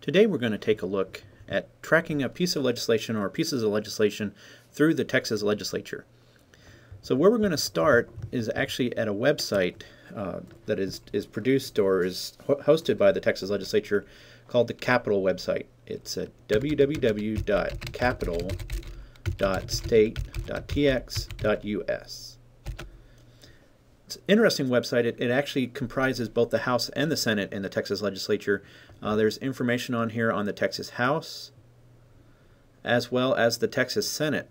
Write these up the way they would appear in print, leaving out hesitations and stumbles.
Today we're going to take a look at tracking a piece of legislation or pieces of legislation through the Texas Legislature. So where we're going to start is actually at a website that is produced or is hosted by the Texas Legislature called the Capitol website. It's at www.capitol.state.tx.us. It's an interesting website. It actually comprises both the House and the Senate in the Texas Legislature. There's information on here on the Texas House as well as the Texas Senate.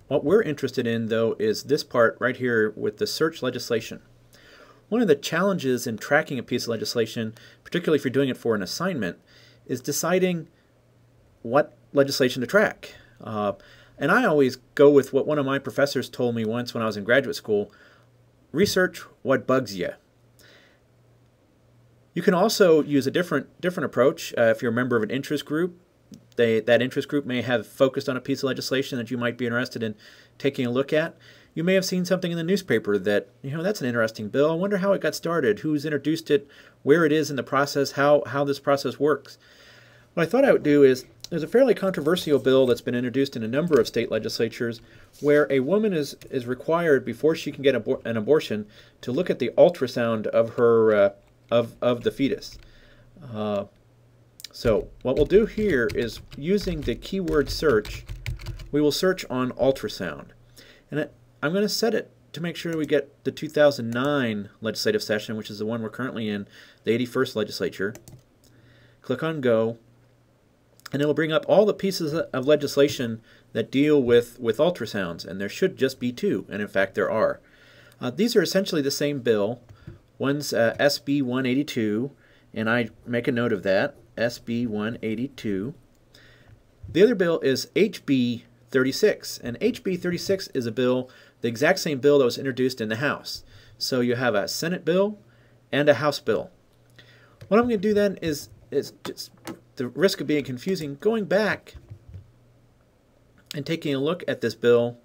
What we're interested in, though, is this part right here with the search legislation. One of the challenges in tracking a piece of legislation, particularly if you're doing it for an assignment, is deciding what legislation to track. And I always go with what one of my professors told me once when I was in graduate school: research what bugs you. You can also use a different approach if you're a member of an interest group. That interest group may have focused on a piece of legislation that you might be interested in taking a look at. You may have seen something in the newspaper that, that's an interesting bill. I wonder how it got started, who's introduced it, where it is in the process, how this process works. What I thought I would do is, there's a fairly controversial bill that's been introduced in a number of state legislatures where a woman is required, before she can get an abortion, to look at the ultrasound of her of the fetus. So what we'll do here is, using the keyword search, we will search on ultrasound. And I'm going to set it to make sure we get the 2009 legislative session, which is the one we're currently in, the 81st legislature. Click on Go, and it'll bring up all the pieces of legislation that deal with ultrasounds, and there should just be two, and in fact there are. These are essentially the same bill. One's SB 182, and I make a note of that, SB 182. The other bill is HB 36, and HB 36 is a bill, the exact same bill that was introduced in the House. So you have a Senate bill and a House bill. What I'm going to do then is just, the risk of being confusing, going back and taking a look at this bill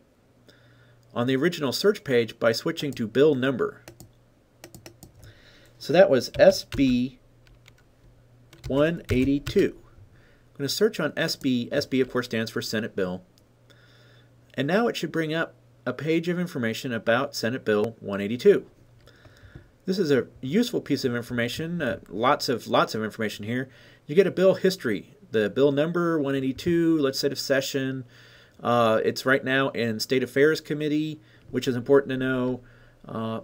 on the original search page by switching to bill number. So that was SB 182. I'm going to search on SB. SB, of course, stands for Senate Bill. And now it should bring up a page of information about Senate Bill 182. This is a useful piece of information, lots of information here. You get a bill history, the bill number, 182, legislative session. It's right now in State Affairs Committee, which is important to know.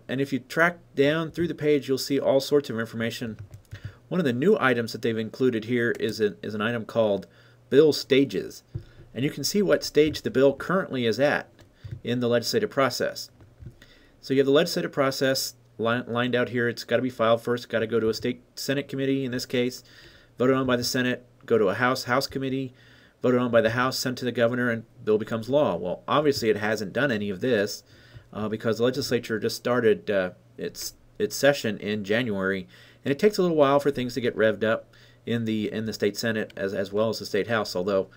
And if you track down through the page, you'll see all sorts of information. One of the new items that they've included here is an item called Bill Stages. And you can see what stage the bill currently is at in the legislative process. So you have the legislative process lined out here. It's got to be filed first, got to go to a state Senate committee in this case, voted on by the Senate, go to a House committee, voted on by the House, sent to the governor, and bill becomes law. Well, obviously it hasn't done any of this because the legislature just started its session in January, and it takes a little while for things to get revved up in the state Senate as well as the state House, although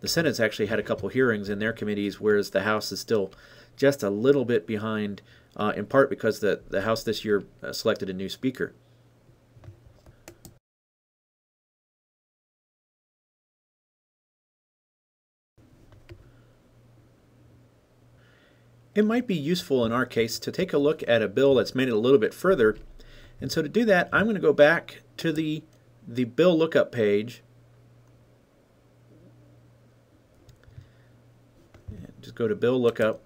the Senate's actually had a couple hearings in their committees, whereas the House is still just a little bit behind, in part because the House this year selected a new speaker. It might be useful in our case to take a look at a bill that's made it a little bit further. And so to do that, I'm going to go back to the bill lookup page. And just go to bill lookup.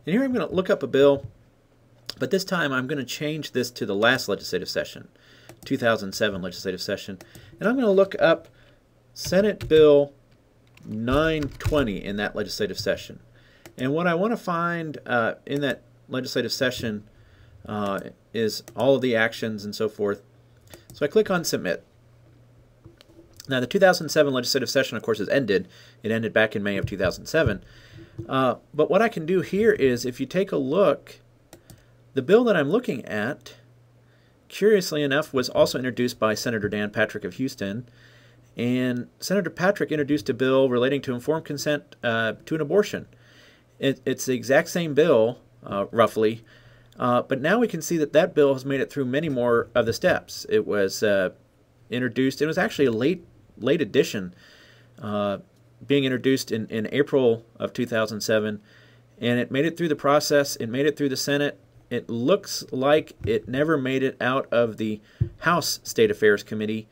And here I'm going to look up a bill, but this time I'm going to change this to the last legislative session, 2007 legislative session. And I'm going to look up Senate Bill 920 in that legislative session. And what I want to find in that legislative session is all of the actions and so forth. So I click on Submit. Now the 2007 legislative session, of course, has ended. It ended back in May of 2007. But what I can do here is, if you take a look, the bill that I'm looking at, curiously enough, was also introduced by Senator Dan Patrick of Houston. And Senator Patrick introduced a bill relating to informed consent to an abortion. It's the exact same bill, roughly, But now we can see that that bill has made it through many more of the steps. It was introduced. It was actually a late addition, being introduced in April of 2007, and it made it through the process. It made it through the Senate. It looks like it never made it out of the House State Affairs Committee.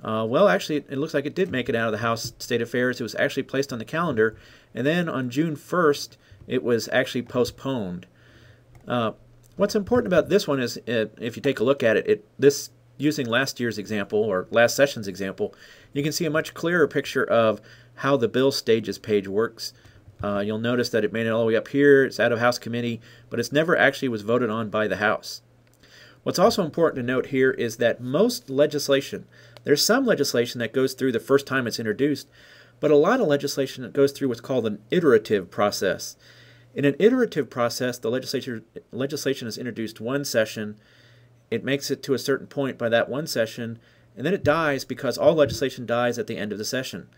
Well, actually, it looks like it did make it out of the House State Affairs. It was actually placed on the calendar, and then on June 1st, it was actually postponed. What's important about this one is, if you take a look at it, using last year's example, or last session's example, you can see a much clearer picture of how the bill stages page works. You'll notice that it made it all the way up here. It's out of House Committee, but it's never actually was voted on by the House. What's also important to note here is that most legislation, there's some legislation that goes through the first time it's introduced, but a lot of legislation that goes through what's called an iterative process. In an iterative process, the legislation is introduced one session, it makes it to a certain point by that one session, and then it dies because all legislation dies at the end of the session.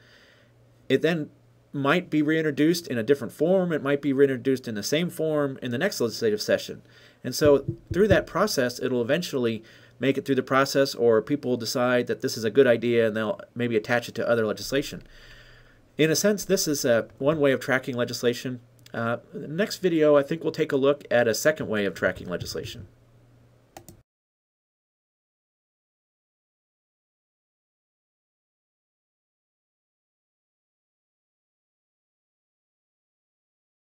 It then might be reintroduced in a different form, it might be reintroduced in the same form in the next legislative session. And so through that process, it'll eventually make it through the process, or people will decide that this is a good idea and they'll maybe attach it to other legislation. In a sense, this is one way of tracking legislation. The next video, I think we'll take a look at a second way of tracking legislation.